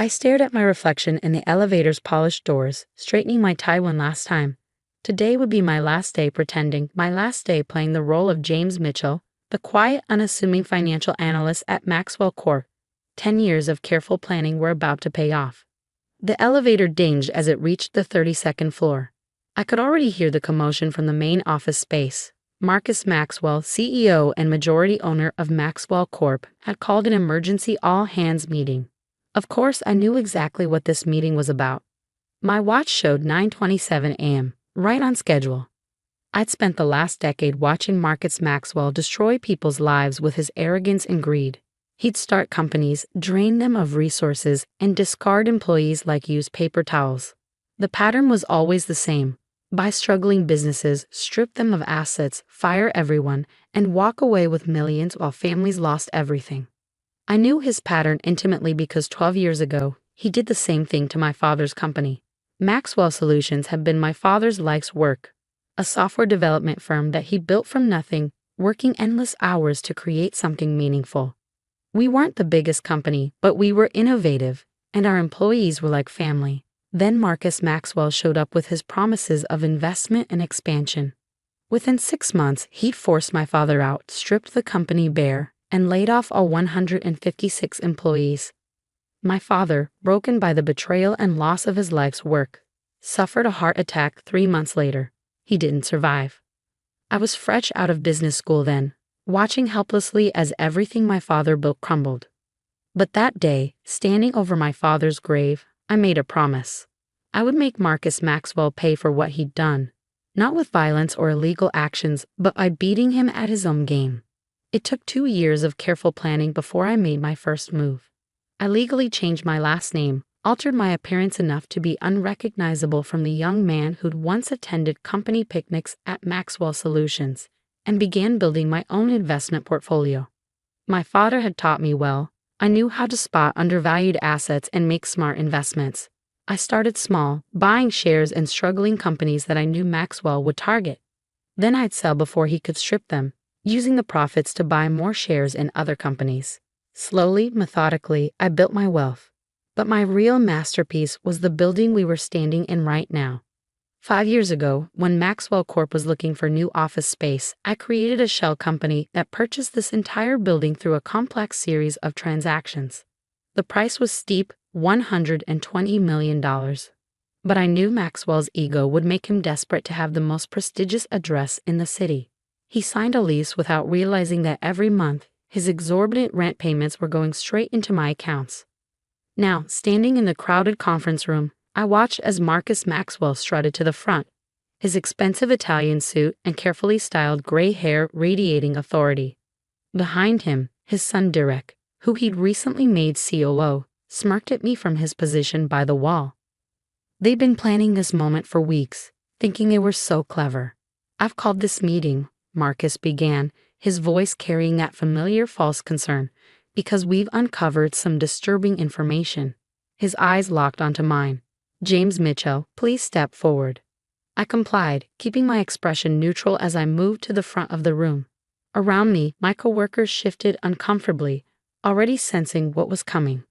I stared at my reflection in the elevator's polished doors, straightening my tie one last time. Today would be my last day pretending, my last day playing the role of James Mitchell, the quiet, unassuming financial analyst at Maxwell Corp. 10 years of careful planning were about to pay off. The elevator dinged as it reached the 32nd floor. I could already hear the commotion from the main office space. Marcus Maxwell, CEO and majority owner of Maxwell Corp., had called an emergency all-hands meeting. Of course, I knew exactly what this meeting was about. My watch showed 9:27 a.m., right on schedule. I'd spent the last decade watching Marcus Maxwell destroy people's lives with his arrogance and greed. He'd start companies, drain them of resources, and discard employees like used paper towels. The pattern was always the same. Buy struggling businesses, strip them of assets, fire everyone, and walk away with millions while families lost everything. I knew his pattern intimately because 12 years ago, he did the same thing to my father's company. Maxwell Solutions had been my father's life's work, a software development firm that he built from nothing, working endless hours to create something meaningful. We weren't the biggest company, but we were innovative, and our employees were like family. Then Marcus Maxwell showed up with his promises of investment and expansion. Within 6 months, he'd forced my father out, stripped the company bare, and laid off all 156 employees. My father, broken by the betrayal and loss of his life's work, suffered a heart attack 3 months later. He didn't survive. I was fresh out of business school then, watching helplessly as everything my father built crumbled. But that day, standing over my father's grave, I made a promise. I would make Marcus Maxwell pay for what he'd done, not with violence or illegal actions, but by beating him at his own game. It took 2 years of careful planning before I made my first move. I legally changed my last name, altered my appearance enough to be unrecognizable from the young man who'd once attended company picnics at Maxwell Solutions, and began building my own investment portfolio. My father had taught me well. I knew how to spot undervalued assets and make smart investments. I started small, buying shares in struggling companies that I knew Maxwell would target. Then I'd sell before he could strip them, using the profits to buy more shares in other companies. Slowly, methodically, I built my wealth. But my real masterpiece was the building we were standing in right now. 5 years ago, when Maxwell Corp was looking for new office space, I created a shell company that purchased this entire building through a complex series of transactions. The price was steep, $120 million. But I knew Maxwell's ego would make him desperate to have the most prestigious address in the city. He signed a lease without realizing that every month, his exorbitant rent payments were going straight into my accounts. Now, standing in the crowded conference room, I watched as Marcus Maxwell strutted to the front, his expensive Italian suit and carefully styled gray hair radiating authority. Behind him, his son Derek, who he'd recently made COO, smirked at me from his position by the wall. They'd been planning this moment for weeks, thinking they were so clever. "I've called this meeting," Marcus began, his voice carrying that familiar false concern, "because we've uncovered some disturbing information." His eyes locked onto mine. "James Mitchell, please step forward." I complied, keeping my expression neutral as I moved to the front of the room. Around me, my coworkers shifted uncomfortably, already sensing what was coming.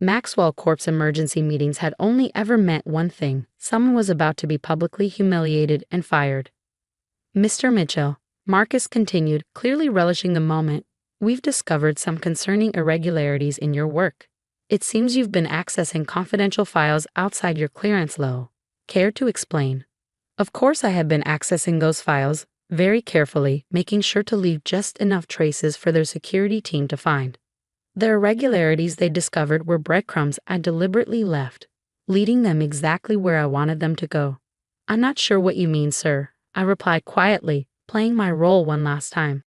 Maxwell Corp's emergency meetings had only ever meant one thing: someone was about to be publicly humiliated and fired. "Mr. Mitchell," Marcus continued, clearly relishing the moment, "we've discovered some concerning irregularities in your work. It seems you've been accessing confidential files outside your clearance level. Care to explain?" Of course I had been accessing those files, very carefully, making sure to leave just enough traces for their security team to find. The irregularities they discovered were breadcrumbs I deliberately left, leading them exactly where I wanted them to go. "I'm not sure what you mean, sir," I replied quietly, playing my role one last time.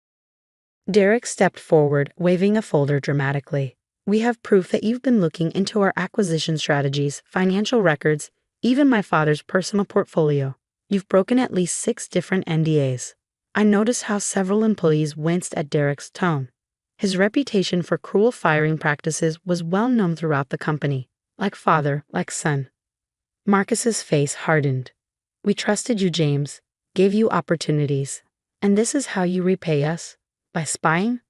Derek stepped forward, waving a folder dramatically. "We have proof that you've been looking into our acquisition strategies, financial records, even my father's personal portfolio. You've broken at least 6 different NDAs. I noticed how several employees winced at Derek's tone. His reputation for cruel firing practices was well known throughout the company, like father, like son. Marcus's face hardened. "We trusted you, James, gave you opportunities. And this is how you repay us? By spying?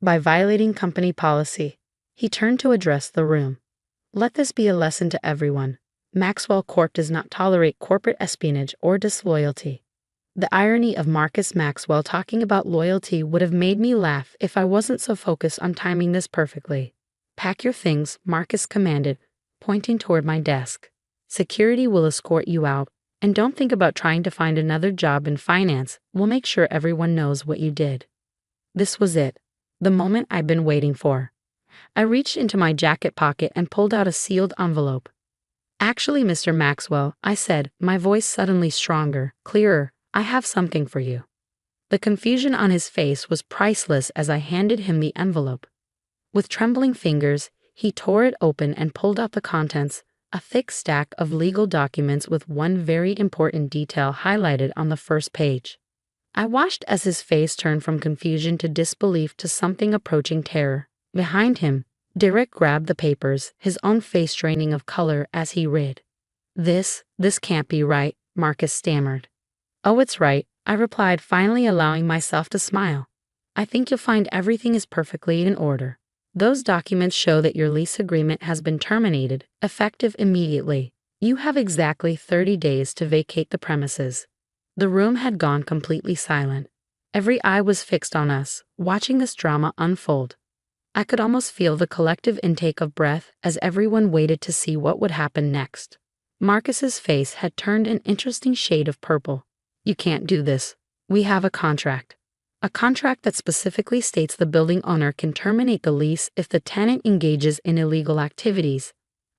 By violating company policy?" He turned to address the room. Let this be a lesson to everyone. Maxwell Corp does not tolerate corporate espionage or disloyalty. The irony of Marcus Maxwell talking about loyalty would have made me laugh if I wasn't so focused on timing this perfectly. Pack your things, Marcus commanded, pointing toward my desk. Security will escort you out, and don't think about trying to find another job in finance. We'll make sure everyone knows what you did. This was it, the moment I'd been waiting for. I reached into my jacket pocket and pulled out a sealed envelope. Actually, Mr. Maxwell, I said, my voice suddenly stronger, clearer, I have something for you. The confusion on his face was priceless as I handed him the envelope. With trembling fingers, he tore it open and pulled out the contents, a thick stack of legal documents with one very important detail highlighted on the first page. I watched as his face turned from confusion to disbelief to something approaching terror. Behind him, Derek grabbed the papers, his own face draining of color as he read. This can't be right, Marcus stammered. Oh, it's right, I replied, finally allowing myself to smile. I think you'll find everything is perfectly in order. Those documents show that your lease agreement has been terminated, effective immediately. You have exactly 30 days to vacate the premises. The room had gone completely silent. Every eye was fixed on us, watching this drama unfold. I could almost feel the collective intake of breath as everyone waited to see what would happen next. Marcus's face had turned an interesting shade of purple. You can't do this. We have a contract. A contract that specifically states the building owner can terminate the lease if the tenant engages in illegal activities.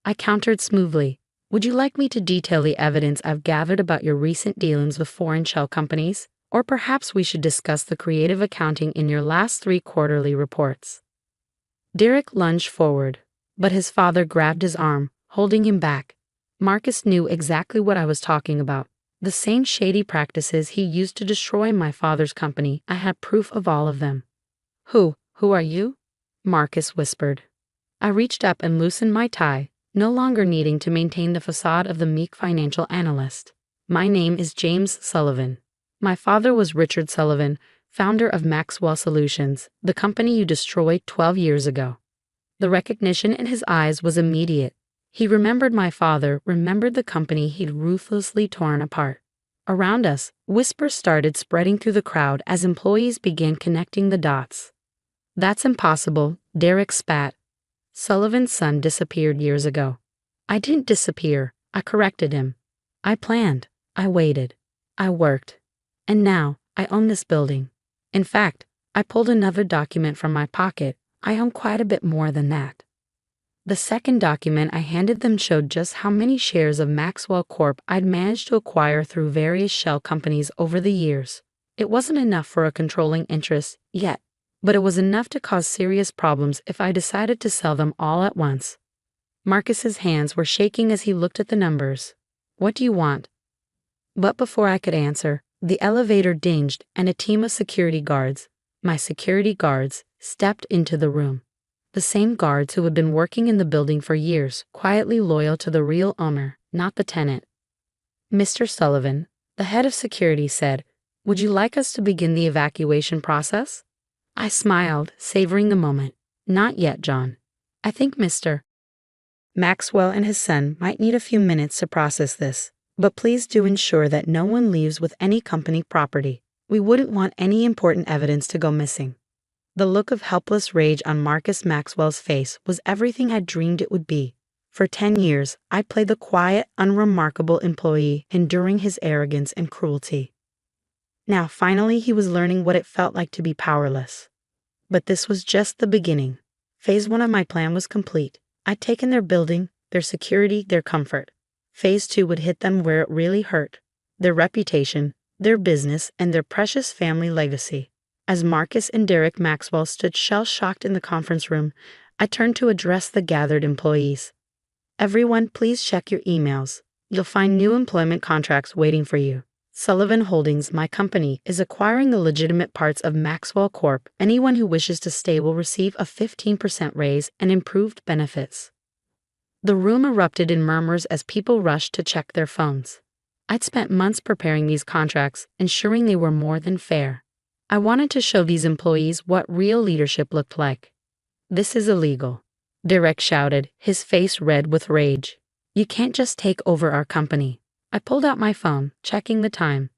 I countered smoothly. Would you like me to detail the evidence I've gathered about your recent dealings with foreign shell companies? Or perhaps we should discuss the creative accounting in your last 3 quarterly reports. Derek lunged forward, but his father grabbed his arm, holding him back. Marcus knew exactly what I was talking about. The same shady practices he used to destroy my father's company. I had proof of all of them. Who are you? Marcus whispered. I reached up and loosened my tie, no longer needing to maintain the facade of the meek financial analyst. My name is James Sullivan. My father was Richard Sullivan, founder of Maxwell Solutions, the company you destroyed 12 years ago. The recognition in his eyes was immediate. He remembered my father, remembered the company he'd ruthlessly torn apart. Around us, whispers started spreading through the crowd as employees began connecting the dots. That's impossible, Derek spat. Sullivan's son disappeared years ago. I didn't disappear, I corrected him. I planned, I waited, I worked. And now, I own this building. In fact, I pulled another document from my pocket. I own quite a bit more than that. The second document I handed them showed just how many shares of Maxwell Corp I'd managed to acquire through various shell companies over the years. It wasn't enough for a controlling interest yet, but it was enough to cause serious problems if I decided to sell them all at once. Marcus's hands were shaking as he looked at the numbers. What do you want? But before I could answer, the elevator dinged and a team of security guards, my security guards, stepped into the room. The same guards who had been working in the building for years, quietly loyal to the real owner, not the tenant. Mr. Sullivan, the head of security said, would you like us to begin the evacuation process? I smiled, savoring the moment. Not yet, John. I think Mr. Maxwell and his son might need a few minutes to process this, but please do ensure that no one leaves with any company property. We wouldn't want any important evidence to go missing. The look of helpless rage on Marcus Maxwell's face was everything I'd dreamed it would be. For 10 years, I played the quiet, unremarkable employee, enduring his arrogance and cruelty. Now, finally, he was learning what it felt like to be powerless. But this was just the beginning. Phase 1 of my plan was complete. I'd taken their building, their security, their comfort. Phase 2 would hit them where it really hurt. Their reputation, their business, and their precious family legacy. As Marcus and Derek Maxwell stood shell-shocked in the conference room, I turned to address the gathered employees. Everyone, please check your emails. You'll find new employment contracts waiting for you. Sullivan Holdings, my company, is acquiring the legitimate parts of Maxwell Corp. Anyone who wishes to stay will receive a 15% raise and improved benefits. The room erupted in murmurs as people rushed to check their phones. I'd spent months preparing these contracts, ensuring they were more than fair. I wanted to show these employees what real leadership looked like. This is illegal. Derek shouted, his face red with rage. You can't just take over our company. I pulled out my phone, checking the time.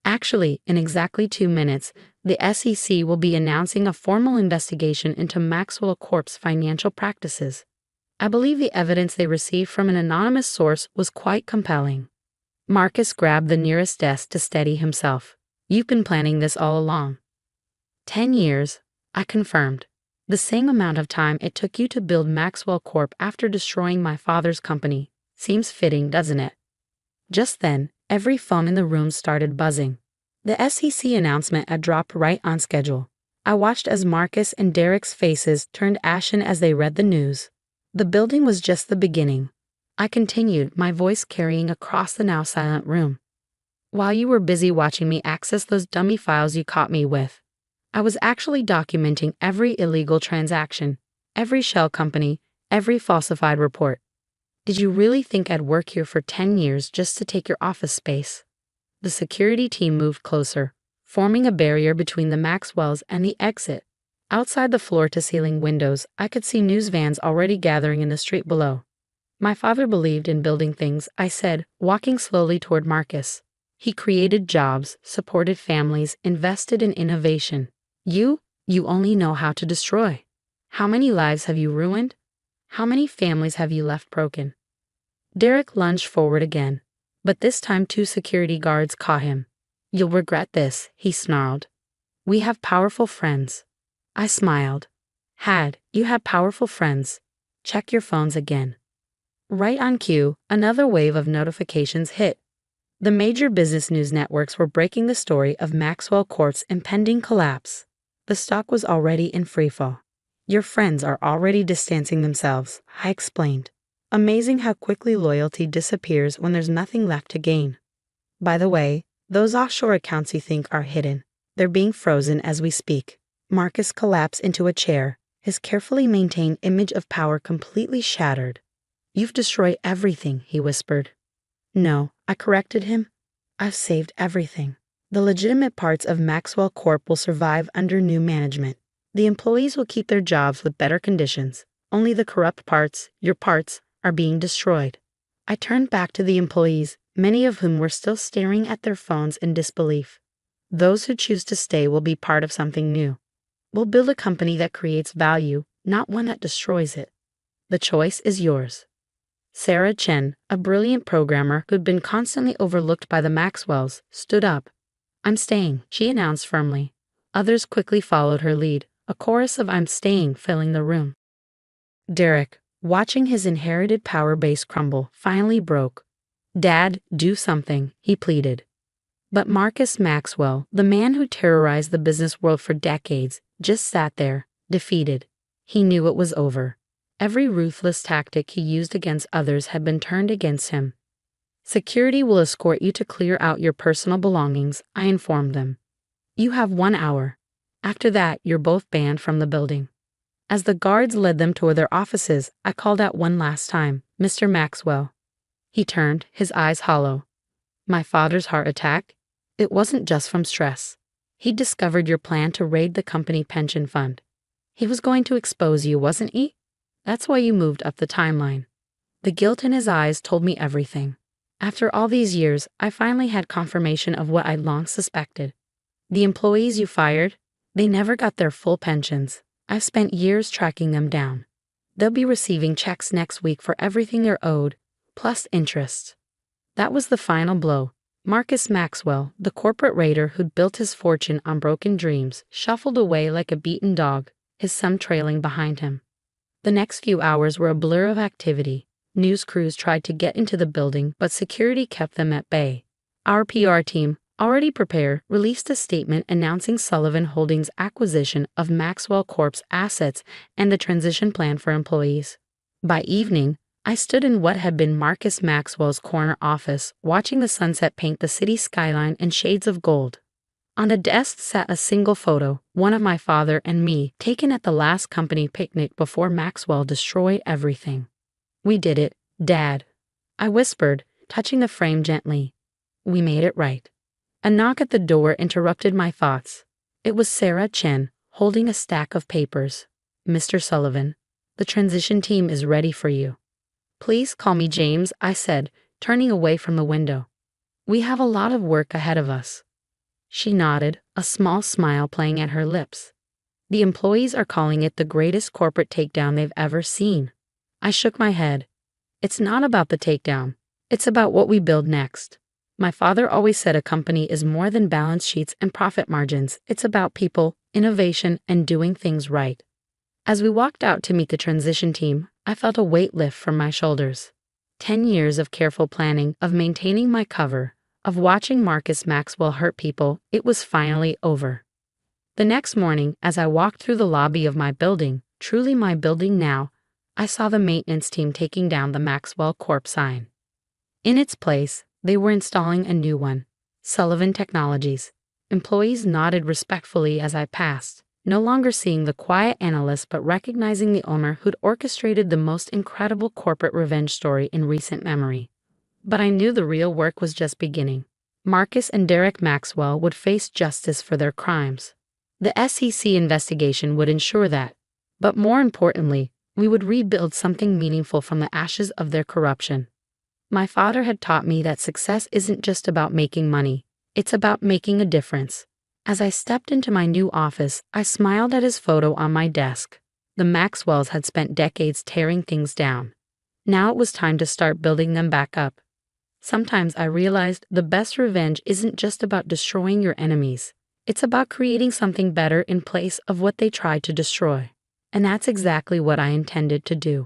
Actually, in exactly 2 minutes, the SEC will be announcing a formal investigation into Maxwell Corp's financial practices. I believe the evidence they received from an anonymous source was quite compelling. Marcus grabbed the nearest desk to steady himself. You've been planning this all along. 10 years, I confirmed. The same amount of time it took you to build Maxwell Corp after destroying my father's company. Seems fitting, doesn't it? Just then, every phone in the room started buzzing. The SEC announcement had dropped right on schedule. I watched as Marcus and Derek's faces turned ashen as they read the news. The building was just the beginning. I continued, my voice carrying across the now silent room. While you were busy watching me access those dummy files you caught me with, I was actually documenting every illegal transaction, every shell company, every falsified report. Did you really think I'd work here for 10 years just to take your office space? The security team moved closer, forming a barrier between the Maxwells and the exit. Outside the floor-to-ceiling windows, I could see news vans already gathering in the street below. My father believed in building things, I said, walking slowly toward Marcus. He created jobs, supported families, invested in innovation. You only know how to destroy. How many lives have you ruined? How many families have you left broken? Derek lunged forward again, but this time 2 security guards caught him. You'll regret this, he snarled. We have powerful friends. I smiled. You have powerful friends. Check your phones again. Right on cue, another wave of notifications hit. The major business news networks were breaking the story of Maxwell Corp's impending collapse. The stock was already in freefall. Your friends are already distancing themselves, I explained. Amazing how quickly loyalty disappears when there's nothing left to gain. By the way, those offshore accounts you think are hidden, they're being frozen as we speak. Marcus collapsed into a chair, his carefully maintained image of power completely shattered. You've destroyed everything, he whispered. No, I corrected him. I've saved everything. The legitimate parts of Maxwell Corp will survive under new management. The employees will keep their jobs with better conditions. Only the corrupt parts, your parts, are being destroyed. I turned back to the employees, many of whom were still staring at their phones in disbelief. Those who choose to stay will be part of something new. We'll build a company that creates value, not one that destroys it. The choice is yours. Sarah Chen, a brilliant programmer who'd been constantly overlooked by the Maxwells, stood up. I'm staying, she announced firmly. Others quickly followed her lead, a chorus of I'm staying filling the room. Derek, watching his inherited power base crumble, finally broke. Dad, do something, he pleaded. But Marcus Maxwell, the man who terrorized the business world for decades, just sat there, defeated. He knew it was over. Every ruthless tactic he used against others had been turned against him. Security will escort you to clear out your personal belongings, I informed them. You have 1 hour. After that, you're both banned from the building. As the guards led them toward their offices, I called out one last time, Mr. Maxwell. He turned, his eyes hollow. My father's heart attack? It wasn't just from stress. He discovered your plan to raid the company pension fund. He was going to expose you, wasn't he? That's why you moved up the timeline. The guilt in his eyes told me everything. After all these years, I finally had confirmation of what I'd long suspected. The employees you fired, they never got their full pensions. I've spent years tracking them down. They'll be receiving checks next week for everything they're owed, plus interest. That was the final blow. Marcus Maxwell, the corporate raider who'd built his fortune on broken dreams, shuffled away like a beaten dog, his son trailing behind him. The next few hours were a blur of activity. News crews tried to get into the building, but security kept them at bay. Our PR team, already prepared, released a statement announcing Sullivan Holdings' acquisition of Maxwell Corp's assets and the transition plan for employees. By evening, I stood in what had been Marcus Maxwell's corner office, watching the sunset paint the city skyline in shades of gold. On the desk sat a single photo, one of my father and me, taken at the last company picnic before Maxwell destroyed everything. We did it, Dad, I whispered, touching the frame gently. We made it right. A knock at the door interrupted my thoughts. It was Sarah Chen, holding a stack of papers. Mr. Sullivan. The transition team is ready for you. Please call me James, I said, turning away from the window. We have a lot of work ahead of us. She nodded, a small smile playing at her lips. The employees are calling it the greatest corporate takedown they've ever seen. I shook my head. It's not about the takedown. It's about what we build next. My father always said a company is more than balance sheets and profit margins. It's about people, innovation, and doing things right. As we walked out to meet the transition team, I felt a weight lift from my shoulders. 10 years of careful planning, of maintaining my cover, of watching Marcus Maxwell hurt people, it was finally over. The next morning, as I walked through the lobby of my building, truly my building now, I saw the maintenance team taking down the Maxwell Corp sign. In its place, they were installing a new one, Sullivan Technologies. Employees nodded respectfully as I passed, no longer seeing the quiet analyst but recognizing the owner who'd orchestrated the most incredible corporate revenge story in recent memory. But I knew the real work was just beginning. Marcus and Derek Maxwell would face justice for their crimes. The SEC investigation would ensure that. But more importantly, we would rebuild something meaningful from the ashes of their corruption. My father had taught me that success isn't just about making money, it's about making a difference. As I stepped into my new office, I smiled at his photo on my desk. The Maxwells had spent decades tearing things down. Now it was time to start building them back up. Sometimes I realized the best revenge isn't just about destroying your enemies. It's about creating something better in place of what they tried to destroy. And that's exactly what I intended to do.